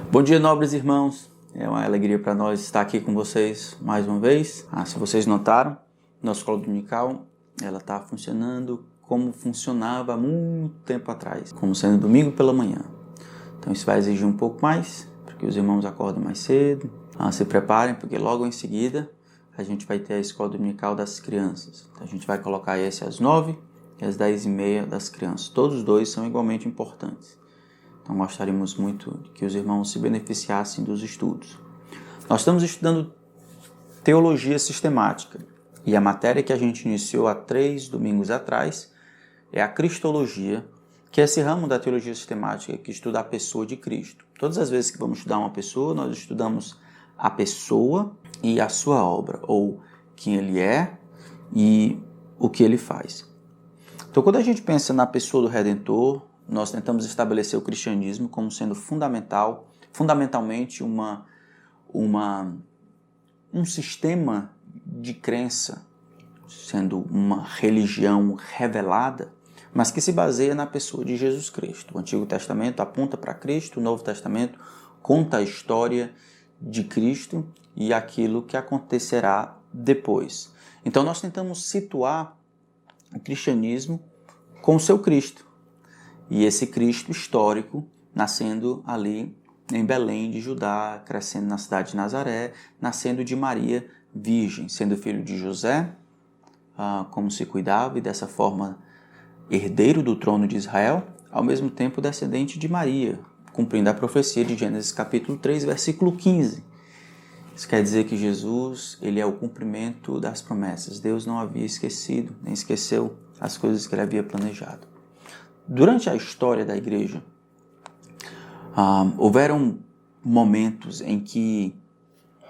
Bom dia, nobres irmãos. É uma alegria para nós estar aqui com vocês mais uma vez. Se vocês notaram, nossa escola dominical ela está funcionando como funcionava há muito tempo atrás, como sendo domingo pela manhã. Então isso vai exigir um pouco mais, porque os irmãos acordam mais cedo. Se preparem, porque logo em seguida a gente vai ter a escola dominical das crianças. Então, a gente vai colocar esse às 9 e às 10h30 das crianças. Todos os dois são igualmente importantes. Então gostaríamos muito de que os irmãos se beneficiassem dos estudos. Nós estamos estudando teologia sistemática e a matéria que a gente iniciou há 3 domingos atrás é a cristologia, que é esse ramo da teologia sistemática que estuda a pessoa de Cristo. Todas as vezes que vamos estudar uma pessoa, nós estudamos a pessoa e a sua obra, ou quem ele é e o que ele faz. Então quando a gente pensa na pessoa do Redentor, nós tentamos estabelecer o cristianismo como sendo fundamentalmente um sistema de crença, sendo uma religião revelada, mas que se baseia na pessoa de Jesus Cristo. O Antigo Testamento aponta para Cristo, o Novo Testamento conta a história de Cristo e aquilo que acontecerá depois. Então nós tentamos situar o cristianismo com o seu Cristo. E esse Cristo histórico, nascendo ali em Belém de Judá, crescendo na cidade de Nazaré, nascendo de Maria virgem, sendo filho de José, como se cuidava, e dessa forma herdeiro do trono de Israel, ao mesmo tempo descendente de Maria, cumprindo a profecia de Gênesis capítulo 3, versículo 15. Isso quer dizer que Jesus, ele é o cumprimento das promessas. Deus não havia esquecido, nem esqueceu as coisas que ele havia planejado. Durante a história da igreja, houveram momentos em que,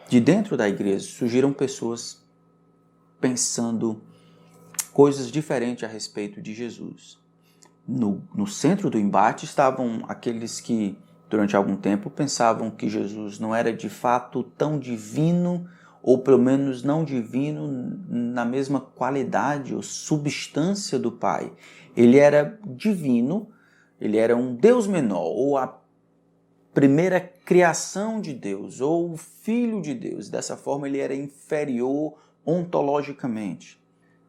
de dentro da igreja, surgiram pessoas pensando coisas diferentes a respeito de Jesus. No centro do embate estavam aqueles que, durante algum tempo, pensavam que Jesus não era de fato tão divino, ou pelo menos não divino na mesma qualidade ou substância do Pai. Ele era divino, ele era um Deus menor, ou a primeira criação de Deus, ou o Filho de Deus. Dessa forma, ele era inferior ontologicamente.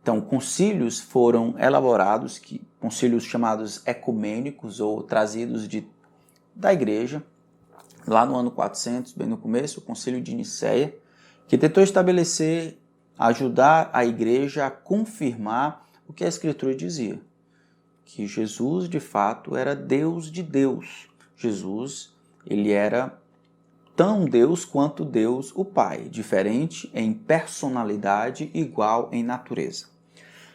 Então, concílios foram elaborados, concílios chamados ecumênicos, ou trazidos da igreja, lá no ano 400, bem no começo, o concílio de Nicéia, que tentou estabelecer, ajudar a igreja a confirmar o que a Escritura dizia, que Jesus, de fato, era Deus de Deus. Jesus, ele era tão Deus quanto Deus o Pai, diferente em personalidade, igual em natureza.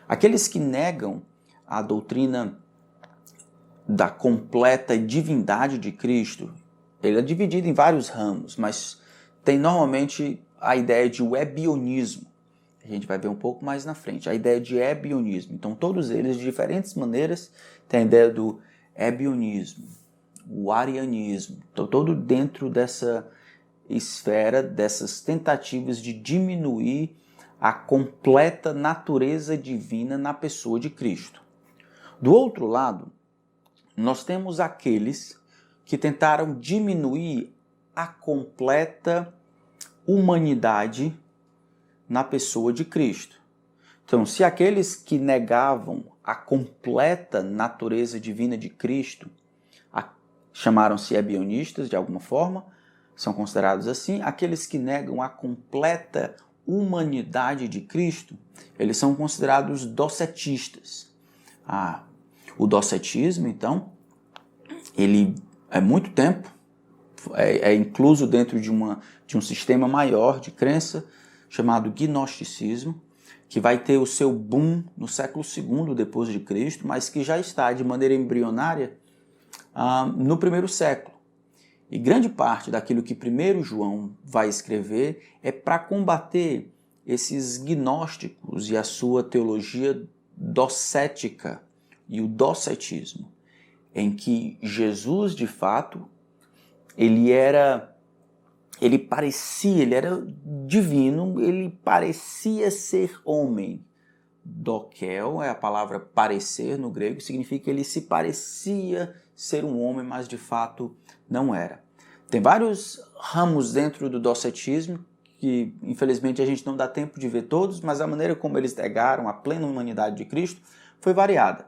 Aqueles que negam a doutrina da completa divindade de Cristo, ele é dividido em vários ramos, mas tem normalmente a ideia de ebionismo. A gente vai ver um pouco mais na frente, a ideia de ebionismo. Então todos eles, de diferentes maneiras, têm a ideia do ebionismo, o arianismo. Então todo dentro dessa esfera, dessas tentativas de diminuir a completa natureza divina na pessoa de Cristo. Do outro lado, nós temos aqueles que tentaram diminuir a completa humanidade na pessoa de Cristo. Então, se aqueles que negavam a completa natureza divina de Cristo chamaram-se ebionistas de alguma forma, são considerados assim, aqueles que negam a completa humanidade de Cristo, eles são considerados docetistas. O docetismo, então, ele há muito tempo é incluso dentro de um sistema maior de crença chamado gnosticismo, que vai ter o seu boom no século II depois de Cristo, mas que já está de maneira embrionária no primeiro século. E grande parte daquilo que primeiro João vai escrever é para combater esses gnósticos e a sua teologia docética e o docetismo, em que Jesus, de fato, ele era divino, ele parecia ser homem. Dokel é a palavra parecer no grego, significa que ele se parecia ser um homem, mas de fato não era. Tem vários ramos dentro do docetismo que, infelizmente, a gente não dá tempo de ver todos, mas a maneira como eles negaram a plena humanidade de Cristo foi variada.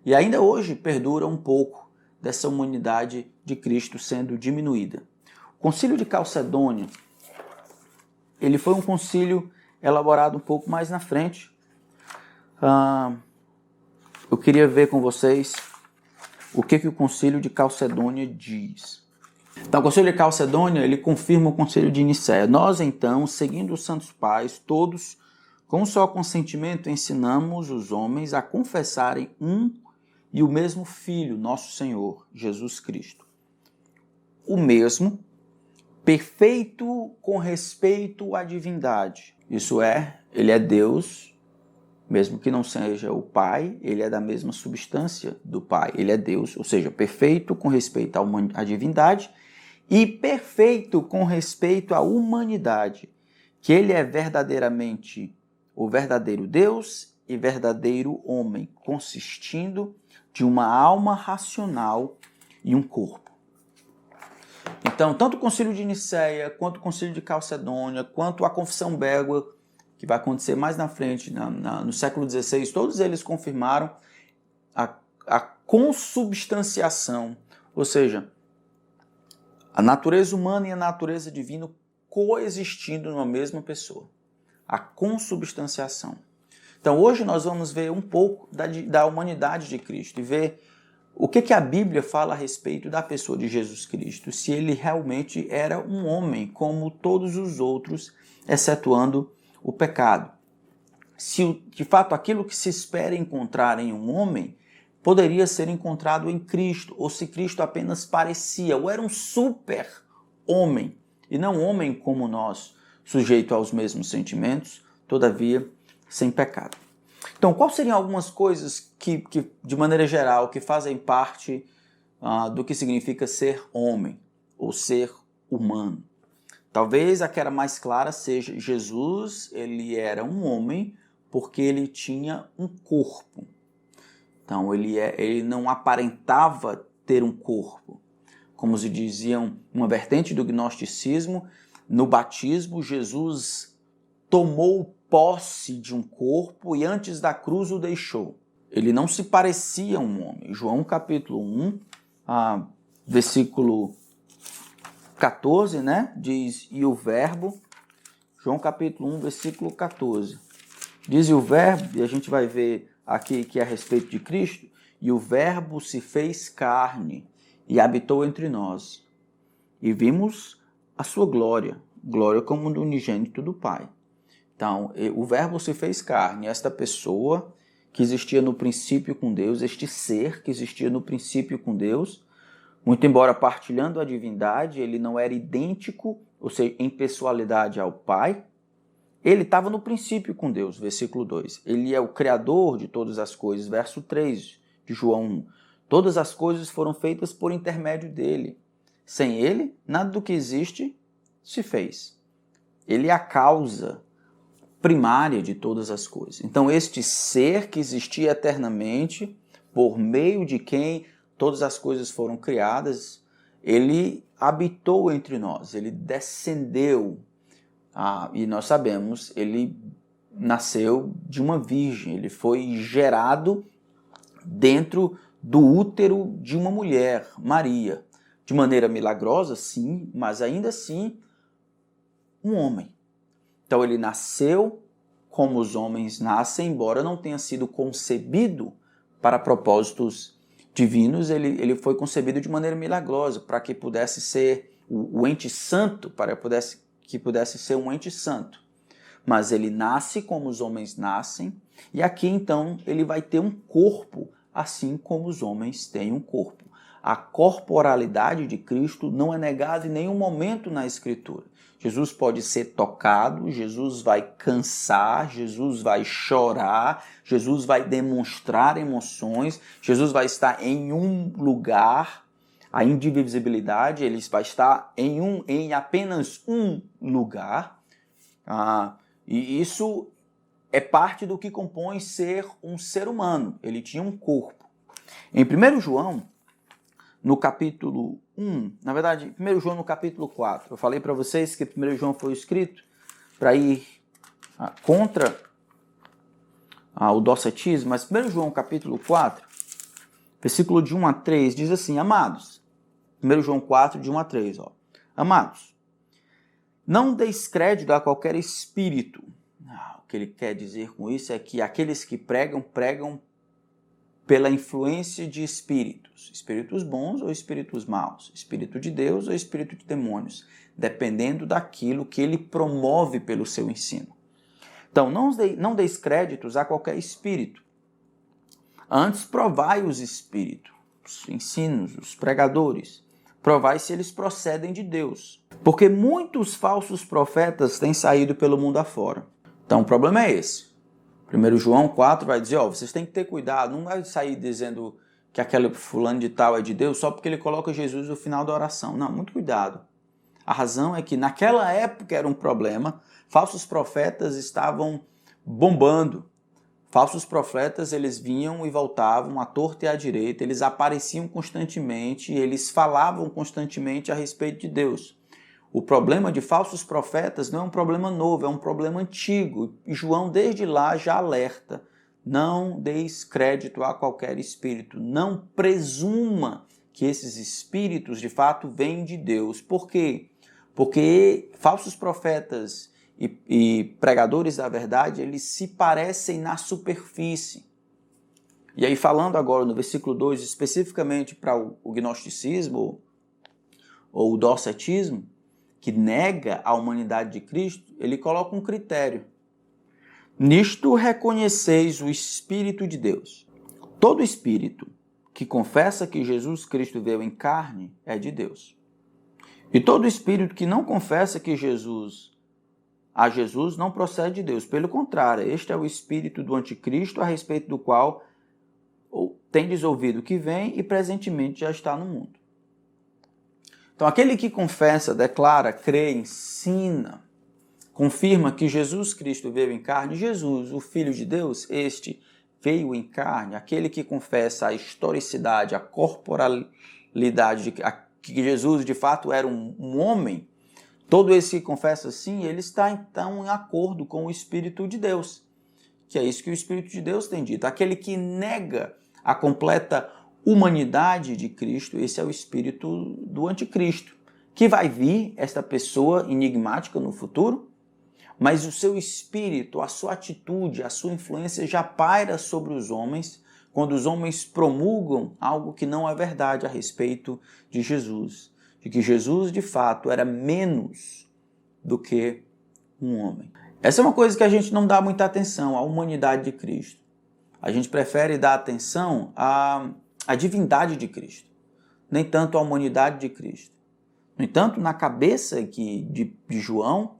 E ainda hoje perdura um pouco dessa humanidade de Cristo sendo diminuída. O Concílio de Calcedônia, ele foi um concílio elaborado um pouco mais na frente. Eu queria ver com vocês o que o Concílio de Calcedônia diz. Então, o Concílio de Calcedônia, ele confirma o Concílio de Nicéia. Nós, então, seguindo os santos pais, todos, com um só consentimento, ensinamos os homens a confessarem um e o mesmo Filho, nosso Senhor, Jesus Cristo. O mesmo, perfeito com respeito à divindade. Isso é, ele é Deus, mesmo que não seja o Pai, ele é da mesma substância do Pai. Ele é Deus, ou seja, perfeito com respeito à divindade e perfeito com respeito à humanidade, que ele é verdadeiramente o verdadeiro Deus e verdadeiro homem, consistindo de uma alma racional e um corpo. Então, tanto o Concílio de Nicéia, quanto o Concílio de Calcedônia, quanto a Confissão Belga, que vai acontecer mais na frente, no século XVI, todos eles confirmaram a consubstanciação, ou seja, a natureza humana e a natureza divina coexistindo numa mesma pessoa. A consubstanciação. Então, hoje nós vamos ver um pouco da humanidade de Cristo e ver o que a Bíblia fala a respeito da pessoa de Jesus Cristo, se ele realmente era um homem como todos os outros, excetuando o pecado. Se de fato aquilo que se espera encontrar em um homem poderia ser encontrado em Cristo, ou se Cristo apenas parecia, ou era um super homem, e não um homem como nós, sujeito aos mesmos sentimentos, todavia sem pecado. Então, quais seriam algumas coisas que de maneira geral, que fazem parte do que significa ser homem, ou ser humano? Talvez a que era mais clara seja Jesus, ele era um homem porque ele tinha um corpo. Então, ele não aparentava ter um corpo. Como se diziam, uma vertente do gnosticismo, no batismo, Jesus tomou posse de um corpo e antes da cruz o deixou. Ele não se parecia um homem. João capítulo 1, versículo 14, né? Diz, e o verbo, João capítulo 1, versículo 14. Diz, e o verbo, e a gente vai ver aqui que é a respeito de Cristo, e o verbo se fez carne e habitou entre nós. E vimos a sua glória, glória como do unigênito do Pai. Então, o verbo se fez carne, esta pessoa que existia no princípio com Deus, este ser que existia no princípio com Deus, muito embora partilhando a divindade, ele não era idêntico, ou seja, em pessoalidade ao Pai, ele estava no princípio com Deus, versículo 2. Ele é o Criador de todas as coisas, verso 3 de João 1. Todas as coisas foram feitas por intermédio dele. Sem ele, nada do que existe se fez. Ele é a causa primária de todas as coisas. Então, este ser que existia eternamente, por meio de quem todas as coisas foram criadas, ele habitou entre nós, ele descendeu. E nós sabemos, ele nasceu de uma virgem, ele foi gerado dentro do útero de uma mulher, Maria. De maneira milagrosa, sim, mas ainda assim, um homem. Então ele nasceu como os homens nascem, embora não tenha sido concebido para propósitos divinos, ele foi concebido de maneira milagrosa, para que pudesse ser o ente santo, que pudesse ser um ente santo. Mas ele nasce como os homens nascem, e aqui então ele vai ter um corpo, assim como os homens têm um corpo. A corporalidade de Cristo não é negada em nenhum momento na Escritura. Jesus pode ser tocado, Jesus vai cansar, Jesus vai chorar, Jesus vai demonstrar emoções, Jesus vai estar em um lugar, a indivisibilidade, ele vai estar em apenas um lugar. E isso é parte do que compõe ser um ser humano. Ele tinha um corpo. Em 1 João, no capítulo 1, na verdade, 1 João no capítulo 4. Eu falei para vocês que 1 João foi escrito para ir contra o docetismo, mas 1 João capítulo 4, versículo de 1 a 3, diz assim: Amados, 1 João 4, de 1 a 3, Amados, não deis crédito a qualquer espírito. O que ele quer dizer com isso é que aqueles que pregam pela influência de espíritos, espíritos bons ou espíritos maus, espírito de Deus ou espírito de demônios, dependendo daquilo que ele promove pelo seu ensino. Então, não deis créditos a qualquer espírito. Antes, provai os espíritos, os ensinos, os pregadores. Provai se eles procedem de Deus. Porque muitos falsos profetas têm saído pelo mundo afora. Então, o problema é esse. 1 João 4 vai dizer, vocês têm que ter cuidado, não vai sair dizendo que aquele fulano de tal é de Deus só porque ele coloca Jesus no final da oração. Não, muito cuidado. A razão é que naquela época era um problema, falsos profetas estavam bombando. Falsos profetas, eles vinham e voltavam à torta e à direita, eles apareciam constantemente, eles falavam constantemente a respeito de Deus. O problema de falsos profetas não é um problema novo, é um problema antigo. E João, desde lá, já alerta. Não deis crédito a qualquer espírito. Não presuma que esses espíritos, de fato, vêm de Deus. Por quê? Porque falsos profetas e pregadores da verdade, eles se parecem na superfície. E aí, falando agora no versículo 2, especificamente para o gnosticismo ou o docetismo, que nega a humanidade de Cristo, ele coloca um critério. Nisto reconheceis o Espírito de Deus. Todo espírito que confessa que Jesus Cristo veio em carne é de Deus. E todo espírito que não confessa que Jesus não procede de Deus. Pelo contrário, este é o espírito do anticristo, a respeito do qual tendes ouvido que vem e presentemente já está no mundo. Então, aquele que confessa, declara, crê, ensina, confirma que Jesus Cristo veio em carne, Jesus, o Filho de Deus, este veio em carne, aquele que confessa a historicidade, a corporalidade, que Jesus de fato era um homem, todo esse que confessa assim, ele está então em acordo com o Espírito de Deus, que é isso que o Espírito de Deus tem dito. Aquele que nega a completa humanidade de Cristo, esse é o espírito do anticristo, que vai vir, esta pessoa enigmática no futuro, mas o seu espírito, a sua atitude, a sua influência já paira sobre os homens, quando os homens promulgam algo que não é verdade a respeito de Jesus, de que Jesus de fato era menos do que um homem. Essa é uma coisa que a gente não dá muita atenção, a humanidade de Cristo. A gente prefere dar atenção à divindade de Cristo, nem tanto à humanidade de Cristo. No entanto, na cabeça de João,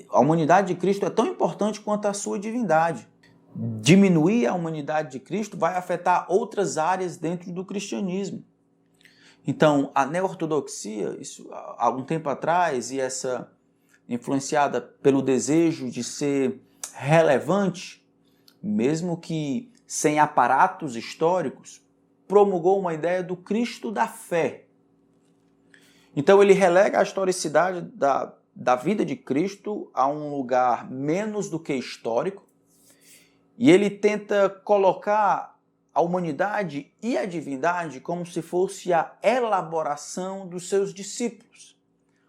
a humanidade de Cristo é tão importante quanto a sua divindade. Diminuir a humanidade de Cristo vai afetar outras áreas dentro do cristianismo. Então, a neo-ortodoxia, isso há algum tempo atrás, e essa influenciada pelo desejo de ser relevante, mesmo que sem aparatos históricos, promulgou uma ideia do Cristo da fé. Então ele relega a historicidade da vida de Cristo a um lugar menos do que histórico, e ele tenta colocar a humanidade e a divindade como se fosse a elaboração dos seus discípulos.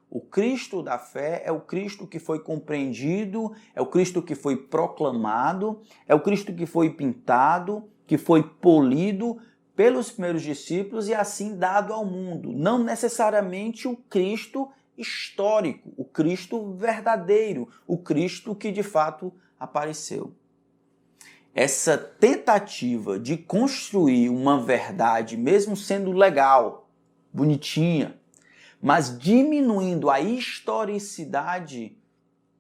O Cristo da fé é o Cristo que foi compreendido, é o Cristo que foi proclamado, é o Cristo que foi pintado, que foi polido pelos primeiros discípulos e assim dado ao mundo. Não necessariamente o Cristo histórico, o Cristo verdadeiro, o Cristo que de fato apareceu. Essa tentativa de construir uma verdade, mesmo sendo legal, bonitinha, mas diminuindo a historicidade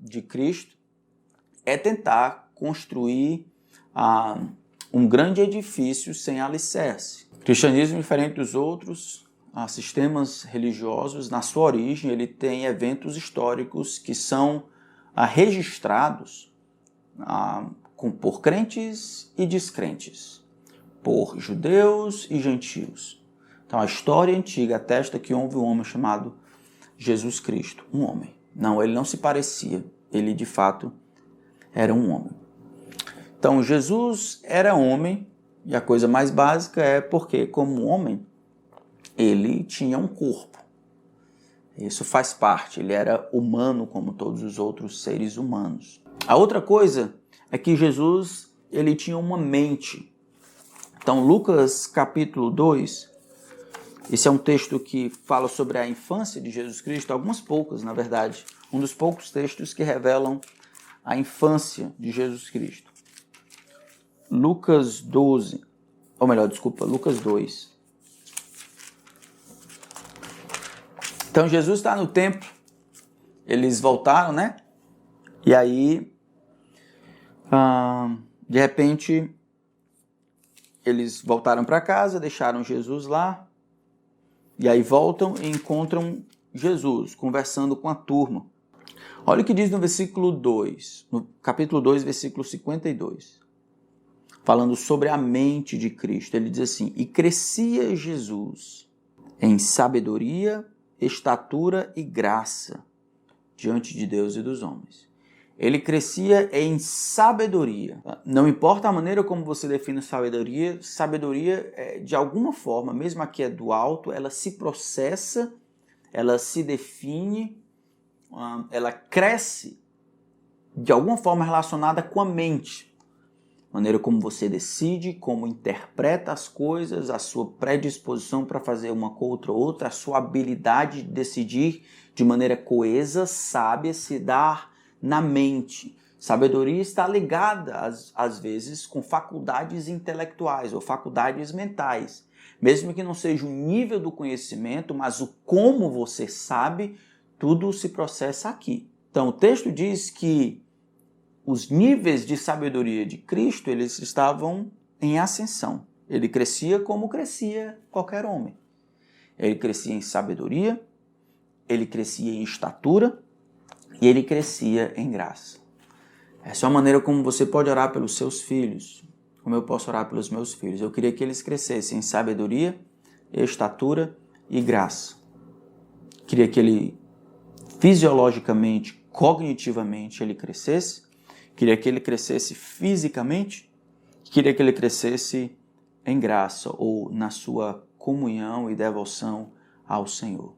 de Cristo, é tentar construir um grande edifício sem alicerce. O cristianismo, diferente dos outros sistemas religiosos, na sua origem, ele tem eventos históricos que são registrados por crentes e descrentes, por judeus e gentios. Então a história antiga atesta que houve um homem chamado Jesus Cristo, um homem. Não, ele não se parecia, ele de fato era um homem. Então Jesus era homem, e a coisa mais básica é porque, como homem, ele tinha um corpo. Isso faz parte, ele era humano como todos os outros seres humanos. A outra coisa é que Jesus, ele tinha uma mente. Então Lucas capítulo 2, esse é um texto que fala sobre a infância de Jesus Cristo, algumas poucas, na verdade. Um dos poucos textos que revelam a infância de Jesus Cristo. Lucas 12, ou melhor, desculpa, Lucas 2. Então Jesus está no templo, eles voltaram, né? E aí, de repente, eles voltaram para casa, deixaram Jesus lá, e aí voltam e encontram Jesus conversando com a turma. Olha o que diz no versículo 2, no capítulo 2, versículo 52. Falando sobre a mente de Cristo. Ele diz assim: e crescia Jesus em sabedoria, estatura e graça diante de Deus e dos homens. Ele crescia em sabedoria. Não importa a maneira como você define sabedoria, sabedoria, de alguma forma, mesmo aqui é do alto, ela se processa, ela se define, ela cresce de alguma forma relacionada com a mente. Maneira como você decide, como interpreta as coisas, a sua predisposição para fazer uma com outra, a sua habilidade de decidir de maneira coesa, sábia, se dá na mente. Sabedoria está ligada, às vezes, com faculdades intelectuais ou faculdades mentais. Mesmo que não seja o nível do conhecimento, mas o como você sabe, tudo se processa aqui. Então, o texto diz que os níveis de sabedoria de Cristo, eles estavam em ascensão. Ele crescia como crescia qualquer homem. Ele crescia em sabedoria, ele crescia em estatura e ele crescia em graça. Essa é a maneira como você pode orar pelos seus filhos, como eu posso orar pelos meus filhos. Eu queria que eles crescessem em sabedoria, estatura e graça. Queria que ele fisiologicamente, cognitivamente, ele crescesse. Queria que ele crescesse fisicamente, queria que ele crescesse em graça ou na sua comunhão e devoção ao Senhor.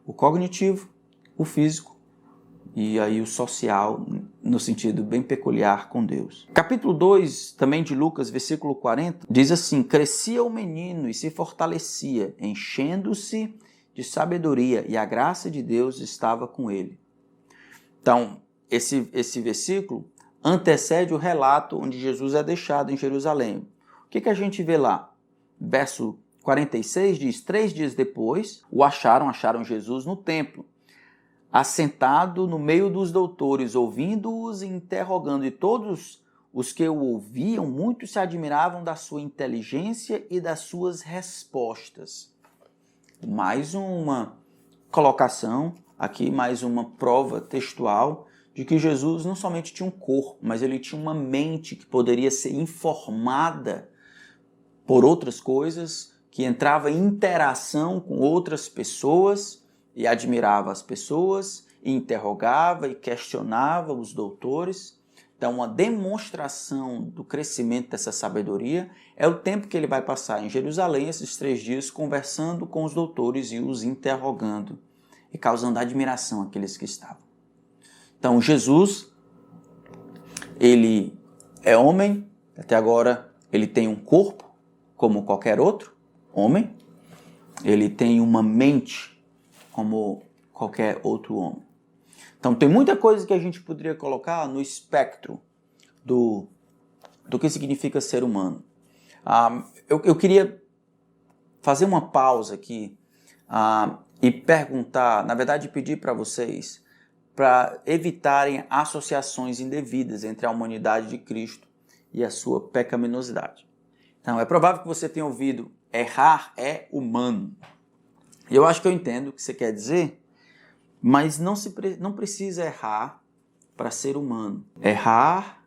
O cognitivo, o físico e aí o social, no sentido bem peculiar com Deus. Capítulo 2, também de Lucas, versículo 40, diz assim: crescia o menino e se fortalecia, enchendo-se de sabedoria, e a graça de Deus estava com ele. Então, esse versículo antecede o relato onde Jesus é deixado em Jerusalém. O que a gente vê lá? Verso 46 diz: 3 dias depois, acharam Jesus no templo, assentado no meio dos doutores, ouvindo-os e interrogando, e todos os que o ouviam, muitos se admiravam da sua inteligência e das suas respostas. Mais uma colocação aqui, mais uma prova textual de que Jesus não somente tinha um corpo, mas ele tinha uma mente que poderia ser informada por outras coisas, que entrava em interação com outras pessoas e admirava as pessoas, e interrogava e questionava os doutores. Então, uma demonstração do crescimento dessa sabedoria é o tempo que ele vai passar em Jerusalém, esses 3 dias, conversando com os doutores e os interrogando, e causando admiração àqueles que estavam. Então, Jesus, ele é homem, até agora ele tem um corpo, como qualquer outro homem, ele tem uma mente, como qualquer outro homem. Então, tem muita coisa que a gente poderia colocar no espectro do que significa ser humano. Eu queria fazer uma pausa aqui e perguntar, na verdade, pedir para vocês para evitarem associações indevidas entre a humanidade de Cristo e a sua pecaminosidade. Então, é provável que você tenha ouvido: errar é humano. E eu acho que eu entendo o que você quer dizer, mas não precisa errar para ser humano. Errar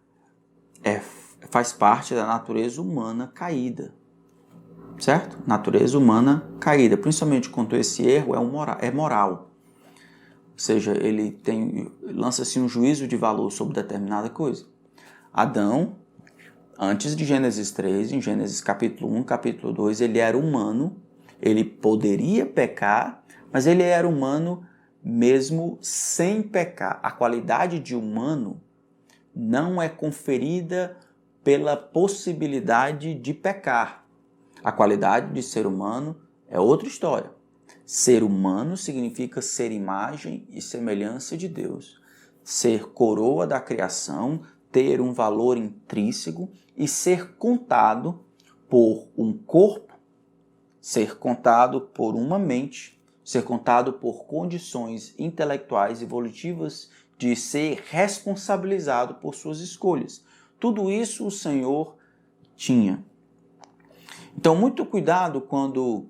faz parte da natureza humana caída. certo? Natureza humana caída, principalmente quando esse erro é moral. Ou seja, lança-se um juízo de valor sobre determinada coisa. Adão, antes de Gênesis 3, em Gênesis capítulo 1, capítulo 2, ele era humano, ele poderia pecar, mas ele era humano mesmo sem pecar. A qualidade de humano não é conferida pela possibilidade de pecar. A qualidade de ser humano é outra história. Ser humano significa ser imagem e semelhança de Deus, ser coroa da criação, ter um valor intrínseco e ser contado por um corpo, ser contado por uma mente, ser contado por condições intelectuais e evolutivas de ser responsabilizado por suas escolhas. Tudo isso o Senhor tinha. Então, muito cuidado quando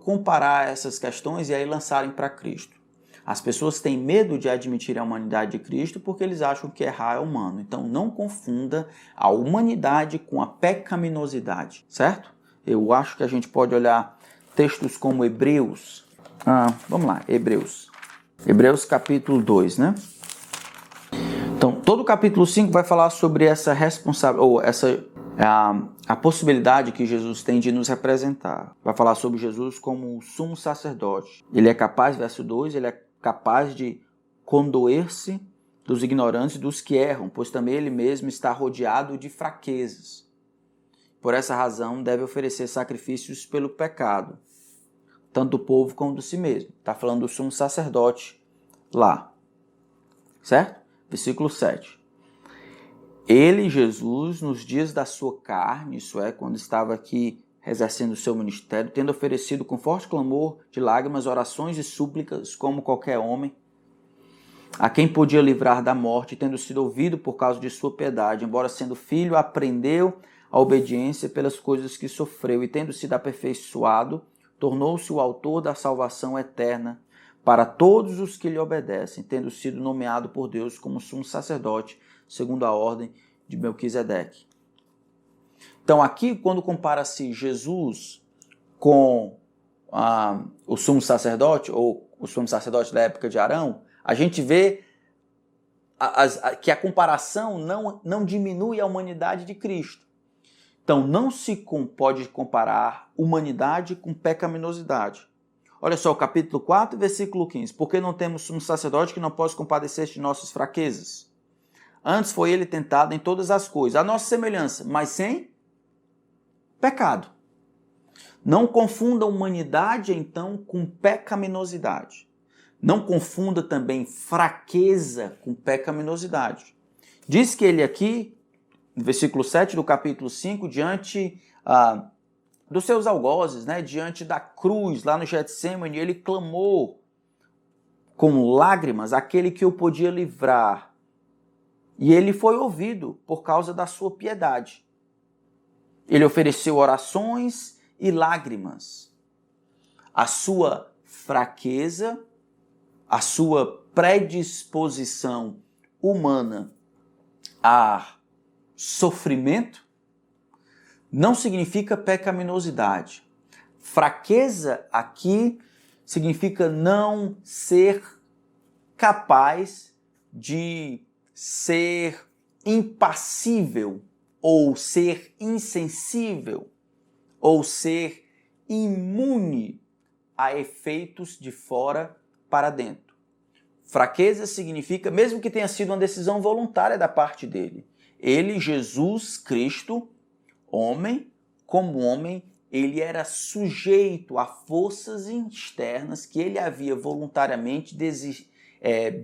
comparar essas questões e aí lançarem para Cristo. As pessoas têm medo de admitir a humanidade de Cristo porque eles acham que errar é humano. Então, não confunda a humanidade com a pecaminosidade, certo? Eu acho que a gente pode olhar textos como Hebreus. Vamos lá, Hebreus. Hebreus capítulo 2, né? Então, todo o capítulo 5 vai falar sobre essa responsabilidade, a possibilidade que Jesus tem de nos representar. Vai falar sobre Jesus como o sumo sacerdote. Ele é capaz, verso 2, ele é capaz de condoer-se dos ignorantes e dos que erram, pois também ele mesmo está rodeado de fraquezas. Por essa razão, deve oferecer sacrifícios pelo pecado, tanto do povo como de si mesmo. Está falando do sumo sacerdote lá. Certo? Versículo 7. Ele, Jesus, nos dias da sua carne, isso é, quando estava aqui exercendo o seu ministério, tendo oferecido com forte clamor de lágrimas, orações e súplicas, como qualquer homem, a quem podia livrar da morte, tendo sido ouvido por causa de sua piedade, embora sendo filho, aprendeu a obediência pelas coisas que sofreu, e tendo sido aperfeiçoado, tornou-se o autor da salvação eterna para todos os que lhe obedecem, tendo sido nomeado por Deus como sumo sacerdote, segundo a ordem de Melquisedeque. Então aqui, quando compara-se Jesus com o sumo sacerdote, ou o sumo sacerdote da época de Arão, a gente vê que a comparação não diminui a humanidade de Cristo. Então não se pode comparar humanidade com pecaminosidade. Olha só, o capítulo 4, versículo 15. Porque não temos um sacerdote que não possa compadecer-se de nossas fraquezas. Antes foi ele tentado em todas as coisas, a nossa semelhança, mas sem pecado. Não confunda humanidade, então, com pecaminosidade. Não confunda também fraqueza com pecaminosidade. Diz que ele aqui, no versículo 7 do capítulo 5, diante dos seus algozes, né, diante da cruz, lá no Getsêmani, ele clamou com lágrimas aquele que o podia livrar. E ele foi ouvido por causa da sua piedade. Ele ofereceu orações e lágrimas. A sua fraqueza, a sua predisposição humana a sofrimento não significa pecaminosidade. Fraqueza aqui significa não ser capaz de ser impassível, ou ser insensível, ou ser imune a efeitos de fora para dentro. Fraqueza significa, mesmo que tenha sido uma decisão voluntária da parte dele, ele, Jesus Cristo, homem, como homem, ele era sujeito a forças externas que ele havia voluntariamente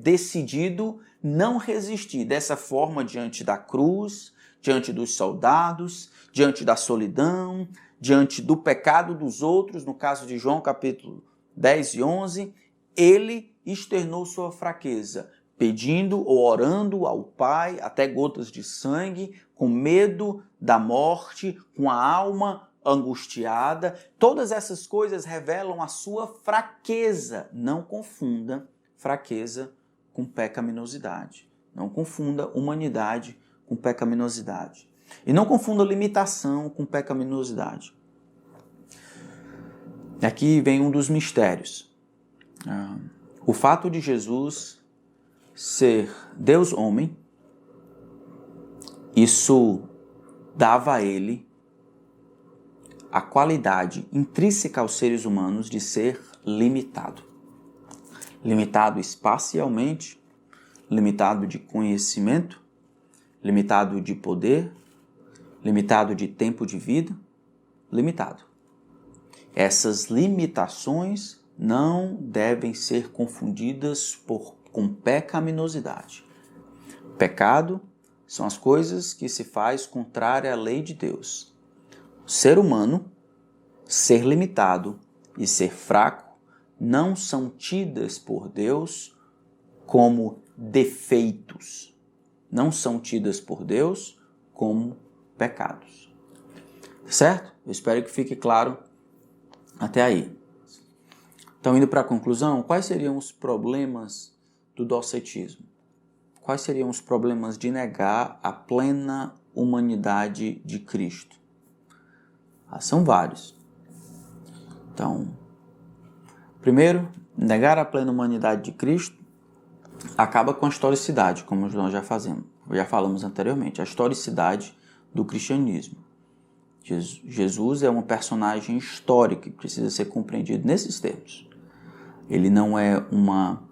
decidido não resistir. Dessa forma, diante da cruz, diante dos soldados, diante da solidão, diante do pecado dos outros, no caso de João capítulo 10 e 11, ele externou sua fraqueza, pedindo ou orando ao Pai, até gotas de sangue, com medo da morte, com a alma angustiada. Todas essas coisas revelam a sua fraqueza. Não confunda fraqueza com pecaminosidade. Não confunda humanidade com pecaminosidade. E não confunda limitação com pecaminosidade. Aqui vem um dos mistérios. O fato de Jesus ser Deus homem, isso dava a ele a qualidade intrínseca aos seres humanos de ser limitado. Limitado espacialmente, limitado de conhecimento, limitado de poder, limitado de tempo de vida, limitado. Essas limitações não devem ser confundidas com pecaminosidade. Pecado são as coisas que se faz contrária à lei de Deus. O ser humano, ser limitado e ser fraco não são tidas por Deus como defeitos. Não são tidas por Deus como pecados. Certo? Eu espero que fique claro até aí. Então, indo para a conclusão, quais seriam os problemas do docetismo? Quais seriam os problemas de negar a plena humanidade de Cristo? São vários. Então, primeiro, negar a plena humanidade de Cristo acaba com a historicidade, como nós já falamos anteriormente, a historicidade do cristianismo. Jesus é uma personagem histórica que precisa ser compreendido nesses termos. Ele não é uma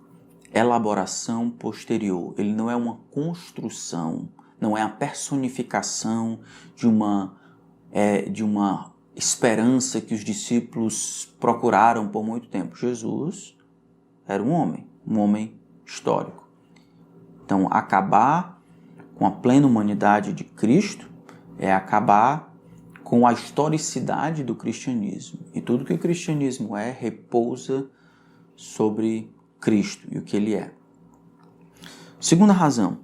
elaboração posterior, ele não é uma construção, não é a personificação de uma esperança que os discípulos procuraram por muito tempo. Jesus era um homem histórico. Então, acabar com a plena humanidade de Cristo é acabar com a historicidade do cristianismo. E tudo que o cristianismo repousa sobre Cristo e o que ele é. Segunda razão,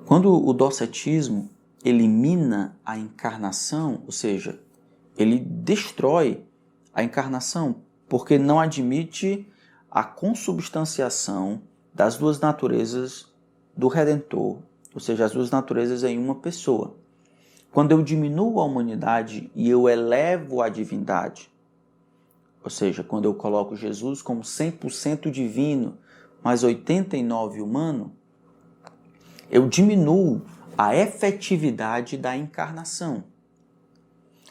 quando o docetismo elimina a encarnação, ou seja, ele destrói a encarnação, porque não admite a consubstanciação das duas naturezas do Redentor, ou seja, as duas naturezas em uma pessoa. Quando eu diminuo a humanidade e eu elevo a divindade, ou seja, quando eu coloco Jesus como 100% divino, mas 89% humano, eu diminuo a efetividade da encarnação.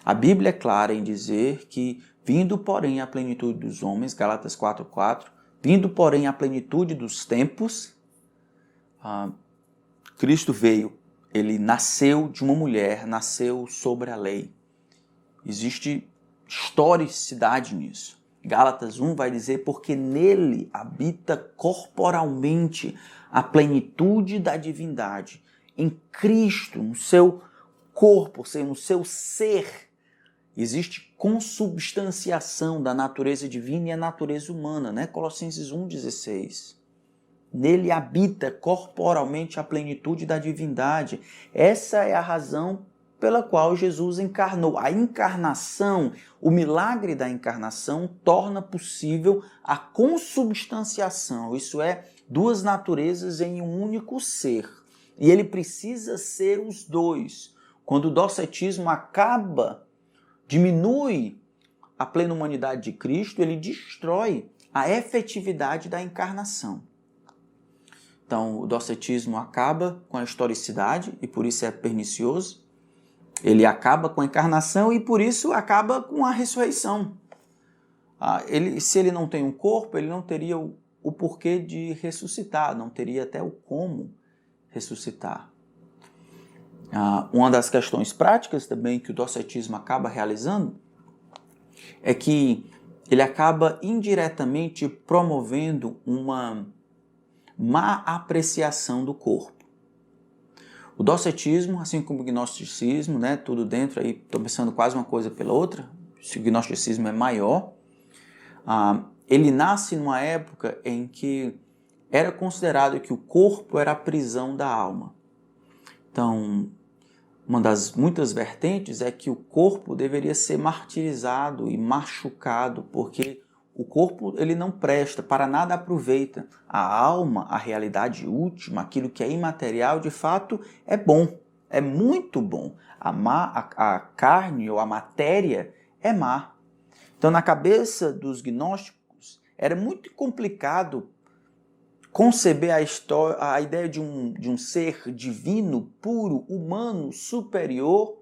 A Bíblia é clara em dizer que, vindo porém à plenitude dos homens, Gálatas 4:4, vindo porém à plenitude dos tempos, Cristo veio, ele nasceu de uma mulher, nasceu sobre a lei. Existe historicidade nisso. Gálatas 1 vai dizer, porque nele habita corporalmente a plenitude da divindade. Em Cristo, no seu corpo, no seu ser, existe consubstanciação da natureza divina e a natureza humana, né? Colossenses 1,16. Nele habita corporalmente a plenitude da divindade. Essa é a razão pela qual Jesus encarnou. A encarnação, o milagre da encarnação, torna possível a consubstanciação, isso é, duas naturezas em um único ser. E ele precisa ser os dois. Quando o docetismo diminui a plena humanidade de Cristo, ele destrói a efetividade da encarnação. Então, o docetismo acaba com a historicidade e por isso é pernicioso. Ele acaba com a encarnação e por isso acaba com a ressurreição. Se ele não tem um corpo, ele não teria o porquê de ressuscitar, não teria até o como ressuscitar. Uma das questões práticas também que o docetismo acaba realizando é que ele acaba indiretamente promovendo uma má apreciação do corpo. O docetismo, assim como o gnosticismo, né, tudo dentro aí, estou pensando quase uma coisa pela outra, se o gnosticismo é maior, ele nasce numa época em que era considerado que o corpo era a prisão da alma. Então, uma das muitas vertentes é que o corpo deveria ser martirizado e machucado, porque o corpo ele não presta, para nada aproveita. A alma, a realidade última, aquilo que é imaterial, de fato, é bom, é muito bom. A carne ou a matéria é má. Então, na cabeça dos gnósticos, era muito complicado conceber a ideia de um ser divino, puro, humano, superior,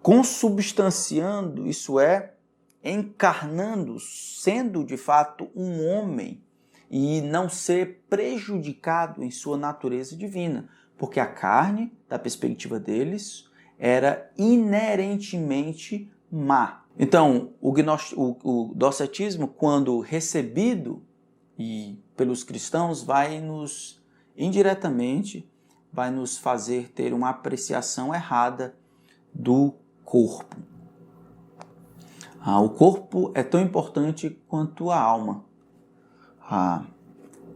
consubstanciando, isso é, encarnando, sendo de fato um homem e não ser prejudicado em sua natureza divina, porque a carne, da perspectiva deles, era inerentemente má. Então, o docetismo, quando recebido pelos cristãos, indiretamente, vai nos fazer ter uma apreciação errada do corpo. O corpo é tão importante quanto a alma.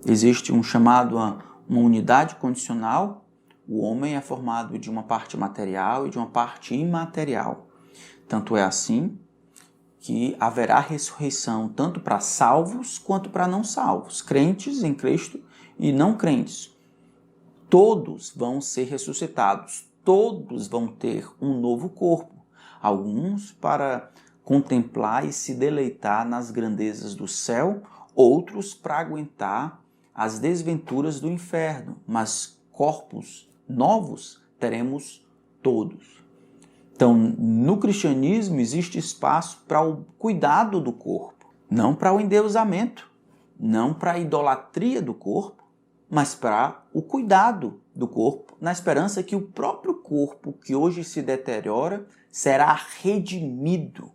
Existe uma unidade condicional. O homem é formado de uma parte material e de uma parte imaterial. Tanto é assim que haverá ressurreição tanto para salvos quanto para não salvos, crentes em Cristo e não crentes. Todos vão ser ressuscitados, todos vão ter um novo corpo. Alguns para contemplar e se deleitar nas grandezas do céu, outros para aguentar as desventuras do inferno, mas corpos novos teremos todos. Então, no cristianismo existe espaço para o cuidado do corpo, não para o endeusamento, não para a idolatria do corpo, mas para o cuidado do corpo, na esperança que o próprio corpo, que hoje se deteriora, será redimido,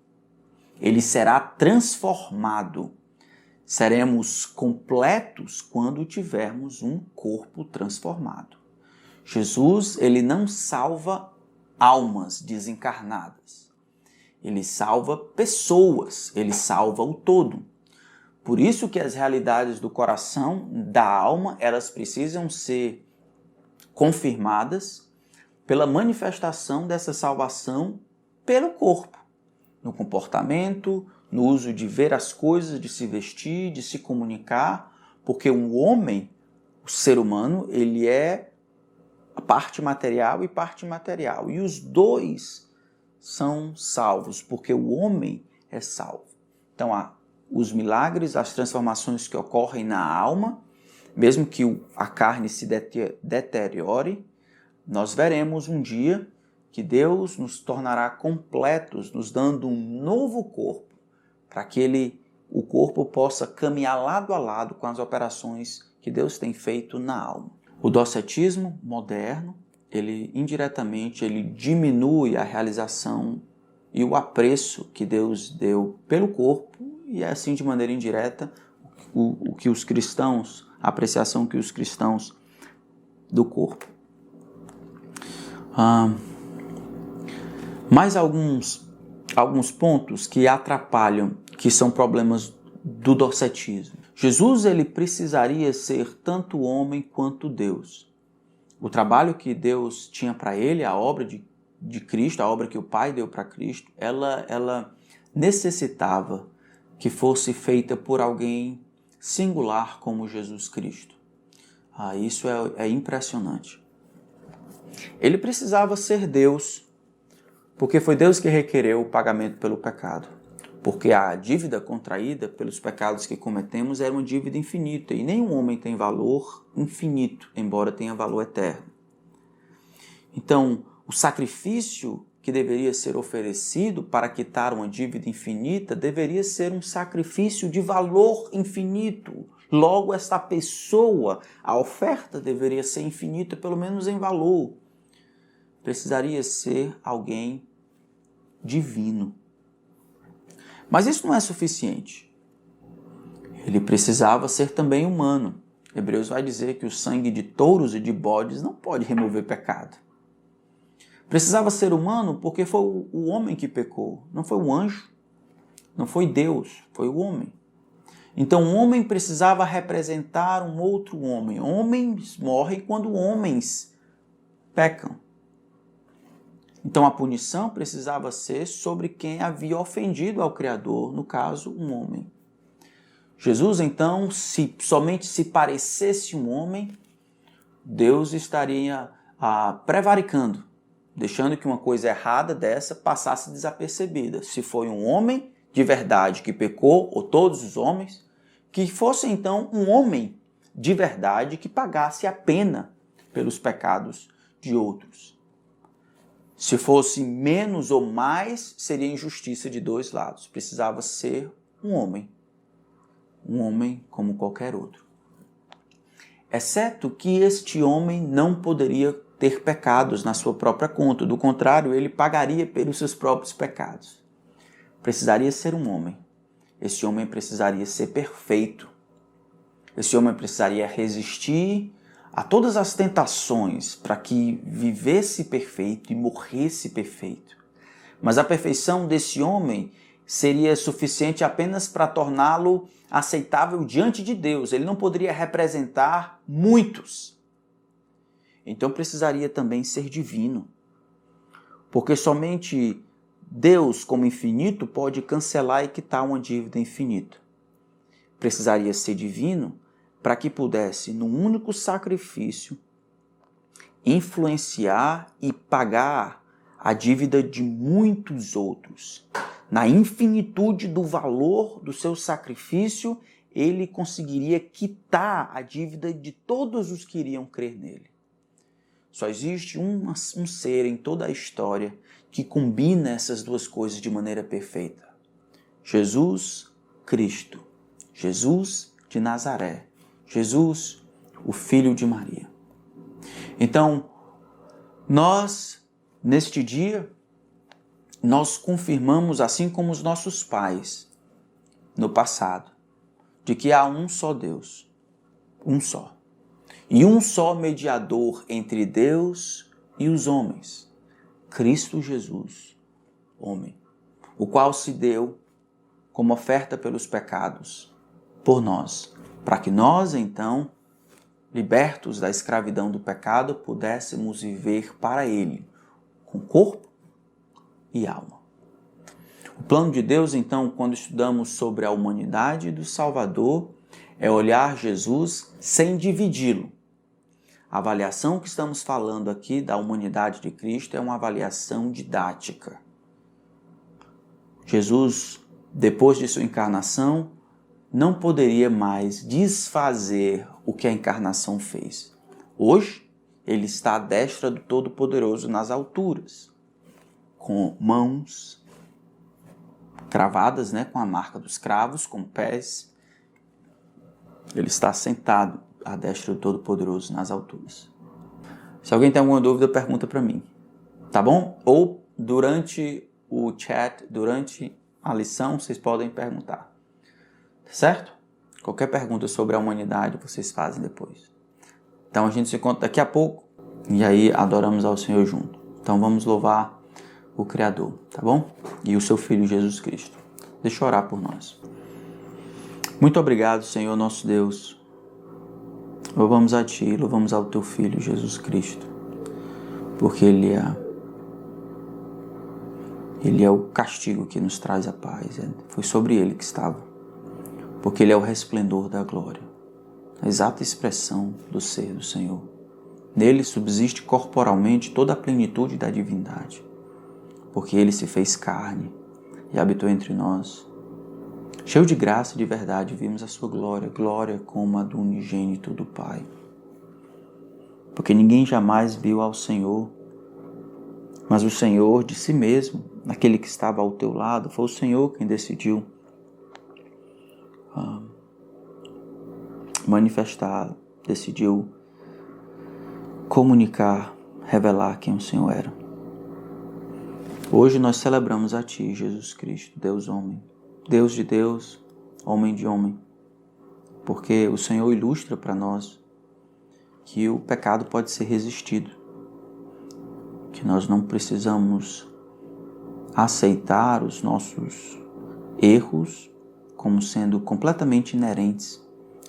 ele será transformado. Seremos completos quando tivermos um corpo transformado. Jesus, ele não salva almas desencarnadas. Ele salva pessoas, ele salva o todo. Por isso que as realidades do coração, da alma, elas precisam ser confirmadas pela manifestação dessa salvação pelo corpo, no comportamento, no uso de ver as coisas, de se vestir, de se comunicar, porque o homem, o ser humano, ele é a parte material e parte imaterial. E os dois são salvos, porque o homem é salvo. Então, os milagres, as transformações que ocorrem na alma, mesmo que a carne se deteriore, nós veremos um dia que Deus nos tornará completos, nos dando um novo corpo, para que o corpo possa caminhar lado a lado com as operações que Deus tem feito na alma. O docetismo moderno, ele indiretamente diminui a realização e o apreço que Deus deu pelo corpo e assim de maneira indireta o que os cristãos, a apreciação que os cristãos do corpo. Mais alguns pontos que atrapalham, que são problemas do docetismo. Jesus, ele precisaria ser tanto homem quanto Deus. O trabalho que Deus tinha para ele, a obra de Cristo, a obra que o Pai deu para Cristo, ela necessitava que fosse feita por alguém singular como Jesus Cristo. Isso é impressionante. Ele precisava ser Deus, porque foi Deus que requereu o pagamento pelo pecado. Porque a dívida contraída pelos pecados que cometemos era uma dívida infinita, e nenhum homem tem valor infinito, embora tenha valor eterno. Então, o sacrifício que deveria ser oferecido para quitar uma dívida infinita deveria ser um sacrifício de valor infinito. Logo, esta pessoa, a oferta deveria ser infinita, pelo menos em valor. Precisaria ser alguém divino. Mas isso não é suficiente. Ele precisava ser também humano. Hebreus vai dizer que o sangue de touros e de bodes não pode remover pecado. Precisava ser humano porque foi o homem que pecou, não foi o anjo, não foi Deus, foi o homem. Então o homem precisava representar um outro homem. Homens morrem quando homens pecam. Então a punição precisava ser sobre quem havia ofendido ao Criador, no caso, um homem. Jesus, então, se somente se parecesse um homem, Deus estaria prevaricando, deixando que uma coisa errada dessa passasse desapercebida. Se foi um homem, de verdade que pecou, ou todos os homens, que fosse então um homem de verdade que pagasse a pena pelos pecados de outros. Se fosse menos ou mais, seria injustiça de dois lados. Precisava ser um homem como qualquer outro. Exceto que este homem não poderia ter pecados na sua própria conta, do contrário, ele pagaria pelos seus próprios pecados. Precisaria ser um homem. Esse homem precisaria ser perfeito. Esse homem precisaria resistir a todas as tentações para que vivesse perfeito e morresse perfeito. Mas a perfeição desse homem seria suficiente apenas para torná-lo aceitável diante de Deus. Ele não poderia representar muitos. Então precisaria também ser divino. Porque somente Deus, como infinito, pode cancelar e quitar uma dívida infinita. Precisaria ser divino para que pudesse, num único sacrifício, influenciar e pagar a dívida de muitos outros. Na infinitude do valor do seu sacrifício, ele conseguiria quitar a dívida de todos os que iriam crer nele. Só existe um ser em toda a história que combina essas duas coisas de maneira perfeita. Jesus Cristo. Jesus de Nazaré. Jesus, o Filho de Maria. Então, nós, neste dia, nós confirmamos, assim como os nossos pais, no passado, de que há um só Deus, um só. E um só mediador entre Deus e os homens, Cristo Jesus, homem, o qual se deu como oferta pelos pecados por nós, para que nós, então, libertos da escravidão do pecado, pudéssemos viver para Ele, com corpo e alma. O plano de Deus, então, quando estudamos sobre a humanidade do Salvador, é olhar Jesus sem dividi-lo. A avaliação que estamos falando aqui da humanidade de Cristo é uma avaliação didática. Jesus, depois de sua encarnação, não poderia mais desfazer o que a encarnação fez. Hoje, ele está à destra do Todo-Poderoso nas alturas, com mãos cravadas, com a marca dos cravos, com pés. Ele está sentado à destra do Todo-Poderoso nas alturas. Se alguém tem alguma dúvida, pergunta para mim, tá bom? Ou durante o chat, durante a lição, vocês podem perguntar. Certo? Qualquer pergunta sobre a humanidade vocês fazem depois. Então a gente se encontra daqui a pouco e aí adoramos ao Senhor junto. Então vamos louvar o Criador, tá bom? E o seu Filho Jesus Cristo. Deixa eu orar por nós. Muito obrigado, Senhor nosso Deus. Louvamos a Ti, louvamos ao Teu Filho Jesus Cristo, porque Ele é o castigo que nos traz a paz. Foi sobre Ele que estava. Porque Ele é o resplendor da glória, a exata expressão do ser do Senhor. Nele subsiste corporalmente toda a plenitude da divindade, porque Ele se fez carne e habitou entre nós. Cheio de graça e de verdade, vimos a sua glória, glória como a do unigênito do Pai. Porque ninguém jamais viu ao Senhor, mas o Senhor de si mesmo, aquele que estava ao teu lado, foi o Senhor quem decidiu manifestar, decidiu comunicar, revelar quem o Senhor era. Hoje nós celebramos a Ti, Jesus Cristo, Deus homem, Deus de Deus, homem de homem, porque o Senhor ilustra para nós que o pecado pode ser resistido, que nós não precisamos aceitar os nossos erros como sendo completamente inerentes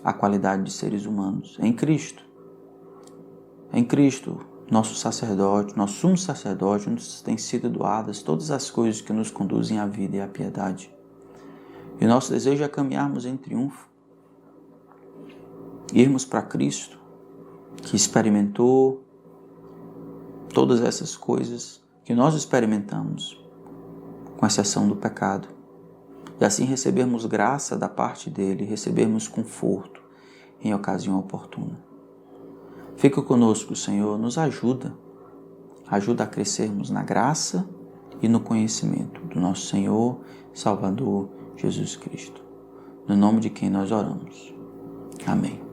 à qualidade de seres humanos. Em Cristo, nosso sacerdote, nosso sumo sacerdote, nos têm sido doadas todas as coisas que nos conduzem à vida e à piedade. E nosso desejo é caminharmos em triunfo, irmos para Cristo, que experimentou todas essas coisas que nós experimentamos, com exceção do pecado. e assim recebermos graça da parte dele, recebermos conforto em ocasião oportuna. Fica conosco, Senhor, nos ajuda a crescermos na graça e no conhecimento do nosso Senhor, Salvador, Jesus Cristo. No nome de quem nós oramos. Amém.